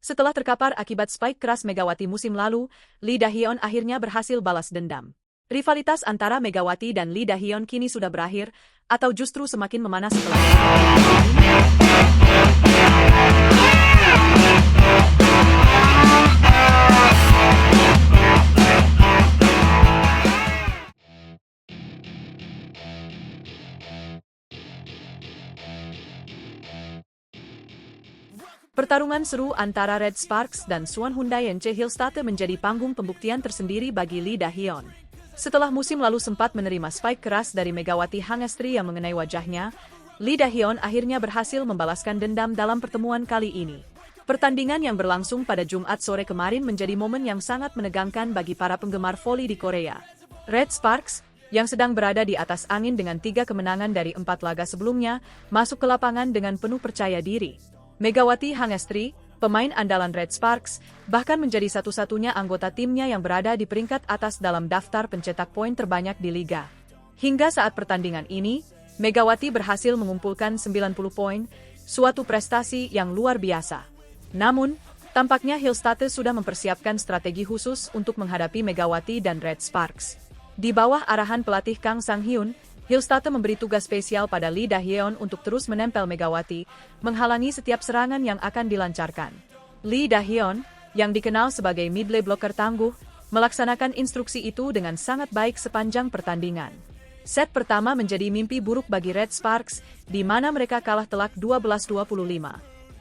Setelah terkapar akibat spike keras Megawati musim lalu, Lee Da-hyun akhirnya berhasil balas dendam. Rivalitas antara Megawati dan Lee Da-hyun kini sudah berakhir, atau justru semakin memanas setelah pertarungan seru antara Red Sparks dan Suwon Hyundai NC Hillstate menjadi panggung pembuktian tersendiri bagi Lee Da-hyun. Setelah musim lalu sempat menerima spike keras dari Megawati Hangestri yang mengenai wajahnya, Lee Da-hyun akhirnya berhasil membalaskan dendam dalam pertemuan kali ini. Pertandingan yang berlangsung pada Jumat sore kemarin menjadi momen yang sangat menegangkan bagi para penggemar voli di Korea. Red Sparks, yang sedang berada di atas angin dengan 3 kemenangan dari 4 laga sebelumnya, masuk ke lapangan dengan penuh percaya diri. Megawati Hangestri, pemain andalan Red Sparks, bahkan menjadi satu-satunya anggota timnya yang berada di peringkat atas dalam daftar pencetak poin terbanyak di liga. Hingga saat pertandingan ini, Megawati berhasil mengumpulkan 90 poin, suatu prestasi yang luar biasa. Namun, tampaknya Hillstate sudah mempersiapkan strategi khusus untuk menghadapi Megawati dan Red Sparks. Di bawah arahan pelatih Kang Sang-hyun, Hillstate memberi tugas spesial pada Lee Da-hyun untuk terus menempel Megawati, menghalangi setiap serangan yang akan dilancarkan. Lee Da-hyun, yang dikenal sebagai midlane blocker tangguh, melaksanakan instruksi itu dengan sangat baik sepanjang pertandingan. Set pertama menjadi mimpi buruk bagi Red Sparks, di mana mereka kalah telak 12-25.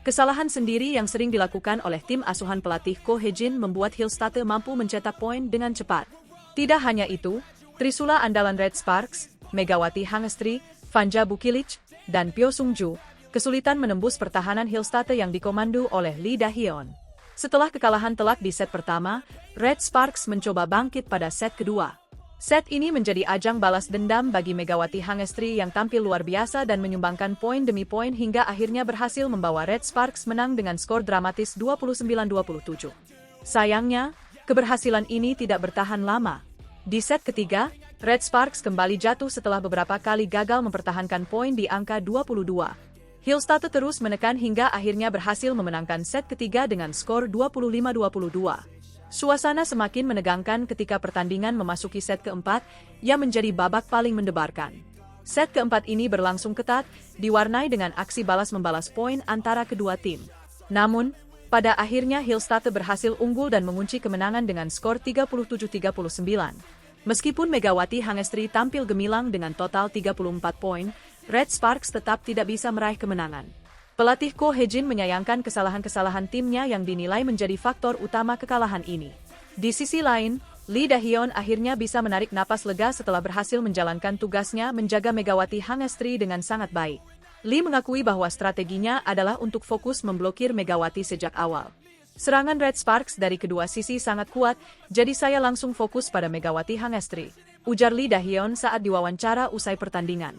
Kesalahan sendiri yang sering dilakukan oleh tim asuhan pelatih Ko Hye-jin membuat Hillstate mampu mencetak poin dengan cepat. Tidak hanya itu, trisula andalan Red Sparks, Megawati Hangestri, Fanja Bukilic, dan Pyo Sung-ju, kesulitan menembus pertahanan Hillstate yang dikomando oleh Lee Da-hyun. Setelah kekalahan telak di set pertama, Red Sparks mencoba bangkit pada set kedua. Set ini menjadi ajang balas dendam bagi Megawati Hangestri yang tampil luar biasa dan menyumbangkan poin demi poin hingga akhirnya berhasil membawa Red Sparks menang dengan skor dramatis 29-27. Sayangnya, keberhasilan ini tidak bertahan lama. Di set ketiga, Red Sparks kembali jatuh setelah beberapa kali gagal mempertahankan poin di angka 22. Hillstate terus menekan hingga akhirnya berhasil memenangkan set ketiga dengan skor 25-22. Suasana semakin menegangkan ketika pertandingan memasuki set keempat, yang menjadi babak paling mendebarkan. Set keempat ini berlangsung ketat, diwarnai dengan aksi balas-membalas poin antara kedua tim. Namun, pada akhirnya Hillstate berhasil unggul dan mengunci kemenangan dengan skor 37-39. Meskipun Megawati Hangestri tampil gemilang dengan total 34 poin, Red Sparks tetap tidak bisa meraih kemenangan. Pelatih Ko Hye-jin menyayangkan kesalahan-kesalahan timnya yang dinilai menjadi faktor utama kekalahan ini. Di sisi lain, Lee Da-hyun akhirnya bisa menarik napas lega setelah berhasil menjalankan tugasnya menjaga Megawati Hangestri dengan sangat baik. Lee mengakui bahwa strateginya adalah untuk fokus memblokir Megawati sejak awal. Serangan Red Sparks dari kedua sisi sangat kuat, jadi saya langsung fokus pada Megawati Hangestri, ujar Lee Da-hyun saat diwawancara usai pertandingan.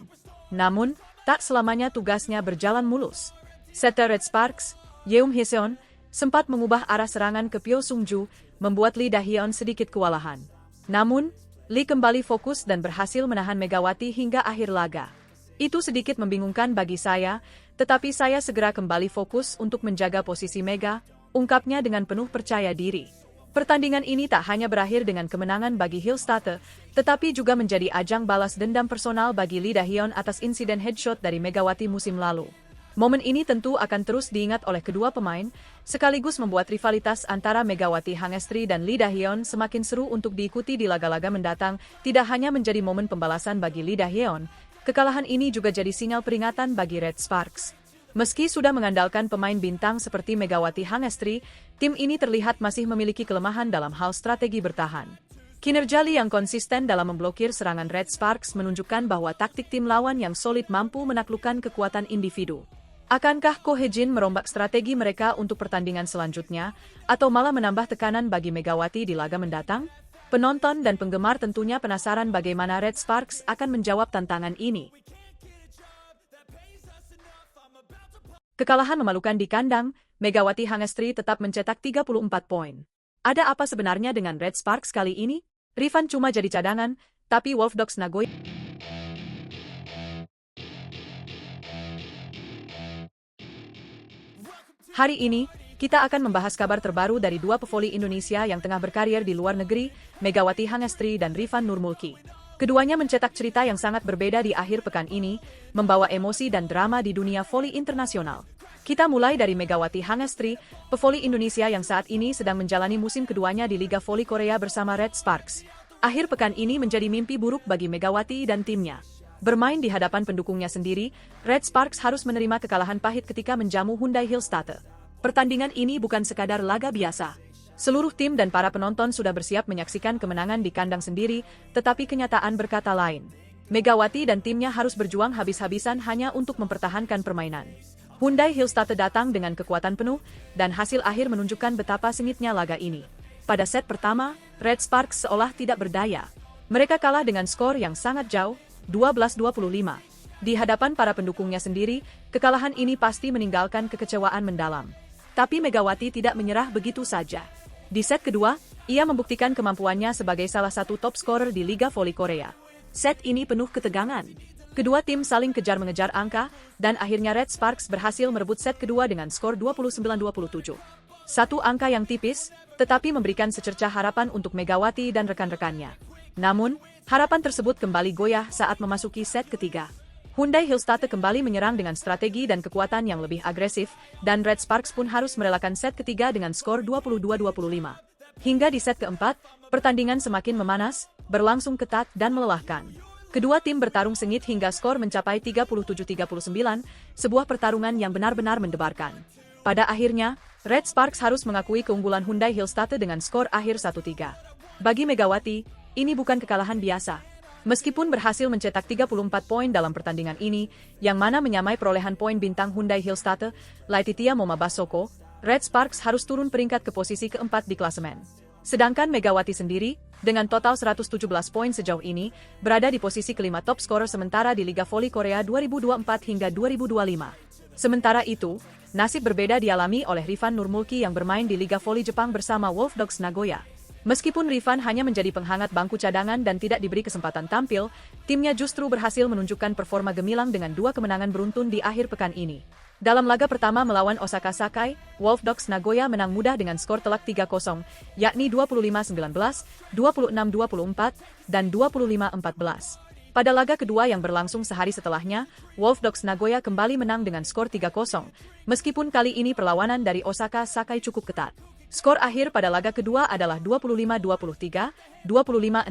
Namun, tak selamanya tugasnya berjalan mulus. Setter Red Sparks, Yeom Hye-seon, sempat mengubah arah serangan ke Pyo Sung-ju, membuat Lee Da-hyun sedikit kewalahan. Namun, Lee kembali fokus dan berhasil menahan Megawati hingga akhir laga. Itu sedikit membingungkan bagi saya, tetapi saya segera kembali fokus untuk menjaga posisi Mega, ungkapnya dengan penuh percaya diri. Pertandingan ini tak hanya berakhir dengan kemenangan bagi Hillstate, tetapi juga menjadi ajang balas dendam personal bagi Lee Da-hyun atas insiden headshot dari Megawati musim lalu. Momen ini tentu akan terus diingat oleh kedua pemain, sekaligus membuat rivalitas antara Megawati Hangestri dan Lee Da-hyun semakin seru untuk diikuti di laga-laga mendatang. Tidak hanya menjadi momen pembalasan bagi Lee Da-hyun, kekalahan ini juga jadi sinyal peringatan bagi Red Sparks. Meski sudah mengandalkan pemain bintang seperti Megawati Hangestri, tim ini terlihat masih memiliki kelemahan dalam hal strategi bertahan. Kinerja Lee yang konsisten dalam memblokir serangan Red Sparks menunjukkan bahwa taktik tim lawan yang solid mampu menaklukkan kekuatan individu. Akankah Ko Hye-jin merombak strategi mereka untuk pertandingan selanjutnya, atau malah menambah tekanan bagi Megawati di laga mendatang? Penonton dan penggemar tentunya penasaran bagaimana Red Sparks akan menjawab tantangan ini. Kekalahan memalukan di kandang, Megawati Hangestri tetap mencetak 34 poin. Ada apa sebenarnya dengan Red Sparks kali ini? Rifan cuma jadi cadangan, tapi Wolfdogs Nagoya hari ini, Kita akan membahas kabar terbaru dari dua pevoli Indonesia yang tengah berkarir di luar negeri, Megawati Hangestri dan Rifan Nurmulki. Keduanya mencetak cerita yang sangat berbeda di akhir pekan ini, membawa emosi dan drama di dunia voli internasional. Kita mulai dari Megawati Hangestri, pevoli Indonesia yang saat ini sedang menjalani musim keduanya di Liga Voli Korea bersama Red Sparks. Akhir pekan ini menjadi mimpi buruk bagi Megawati dan timnya. Bermain di hadapan pendukungnya sendiri, Red Sparks harus menerima kekalahan pahit ketika menjamu Hyundai Hillstatte. Pertandingan ini bukan sekadar laga biasa. Seluruh tim dan para penonton sudah bersiap menyaksikan kemenangan di kandang sendiri, tetapi kenyataan berkata lain. Megawati dan timnya harus berjuang habis-habisan hanya untuk mempertahankan permainan. Hyundai Hillstatte datang dengan kekuatan penuh, dan hasil akhir menunjukkan betapa sengitnya laga ini. Pada set pertama, Red Sparks seolah tidak berdaya. Mereka kalah dengan skor yang sangat jauh, 12-25. Di hadapan para pendukungnya sendiri, kekalahan ini pasti meninggalkan kekecewaan mendalam. Tapi Megawati tidak menyerah begitu saja. Di set kedua, ia membuktikan kemampuannya sebagai salah satu top scorer di Liga Voli Korea. Set ini penuh ketegangan. Kedua tim saling kejar-mengejar angka, dan akhirnya Red Sparks berhasil merebut set kedua dengan skor 29-27. Satu angka yang tipis, tetapi memberikan secercah harapan untuk Megawati dan rekan-rekannya. Namun, harapan tersebut kembali goyah saat memasuki set ketiga. Hyundai Hillstatte kembali menyerang dengan strategi dan kekuatan yang lebih agresif, dan Red Sparks pun harus merelakan set ketiga dengan skor 22-25. Hingga di set keempat, pertandingan semakin memanas, berlangsung ketat dan melelahkan. Kedua tim bertarung sengit hingga skor mencapai 37-39, sebuah pertarungan yang benar-benar mendebarkan. Pada akhirnya, Red Sparks harus mengakui keunggulan Hyundai Hillstatte dengan skor akhir 1-3. Bagi Megawati, ini bukan kekalahan biasa. Meskipun berhasil mencetak 34 poin dalam pertandingan ini, yang mana menyamai perolehan poin bintang Hyundai Hillstatte, Laetitia Momabasoko, Red Sparks harus turun peringkat ke posisi keempat di klasemen. Sedangkan Megawati sendiri, dengan total 117 poin sejauh ini, berada di posisi kelima top scorer sementara di Liga Voli Korea 2024 hingga 2025. Sementara itu, nasib berbeda dialami oleh Rifan Nurmulki yang bermain di Liga Voli Jepang bersama Wolf Dogs Nagoya. Meskipun Rifan hanya menjadi penghangat bangku cadangan dan tidak diberi kesempatan tampil, timnya justru berhasil menunjukkan performa gemilang dengan dua kemenangan beruntun di akhir pekan ini. Dalam laga pertama melawan Osaka Sakai, Wolf Dogs Nagoya menang mudah dengan skor telak 3-0, yakni 25-19, 26-24, dan 25-14. Pada laga kedua yang berlangsung sehari setelahnya, Wolf Dogs Nagoya kembali menang dengan skor 3-0, meskipun kali ini perlawanan dari Osaka Sakai cukup ketat. Skor akhir pada laga kedua adalah 25-23, 25-16,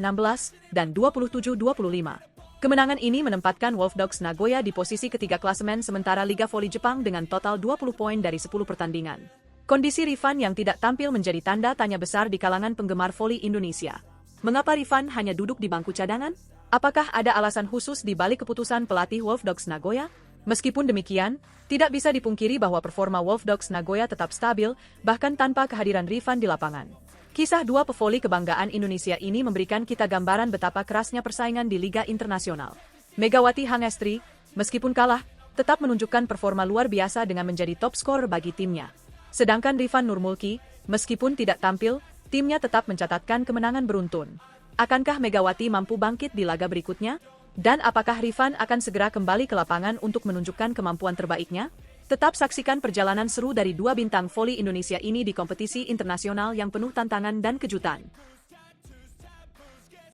dan 27-25. Kemenangan ini menempatkan Wolf Dogs Nagoya di posisi ketiga klasemen sementara Liga Voli Jepang dengan total 20 poin dari 10 pertandingan. Kondisi Rifan yang tidak tampil menjadi tanda tanya besar di kalangan penggemar voli Indonesia. Mengapa Rifan hanya duduk di bangku cadangan? Apakah ada alasan khusus di balik keputusan pelatih Wolf Dogs Nagoya? Meskipun demikian, tidak bisa dipungkiri bahwa performa Wolf Dogs Nagoya tetap stabil, bahkan tanpa kehadiran Rifan di lapangan. Kisah dua pevoli kebanggaan Indonesia ini memberikan kita gambaran betapa kerasnya persaingan di Liga Internasional. Megawati Hangestri, meskipun kalah, tetap menunjukkan performa luar biasa dengan menjadi top scorer bagi timnya. Sedangkan Rifan Nurmulki, meskipun tidak tampil, timnya tetap mencatatkan kemenangan beruntun. Akankah Megawati mampu bangkit di laga berikutnya? Dan apakah Rifan akan segera kembali ke lapangan untuk menunjukkan kemampuan terbaiknya? Tetap saksikan perjalanan seru dari dua bintang voli Indonesia ini di kompetisi internasional yang penuh tantangan dan kejutan.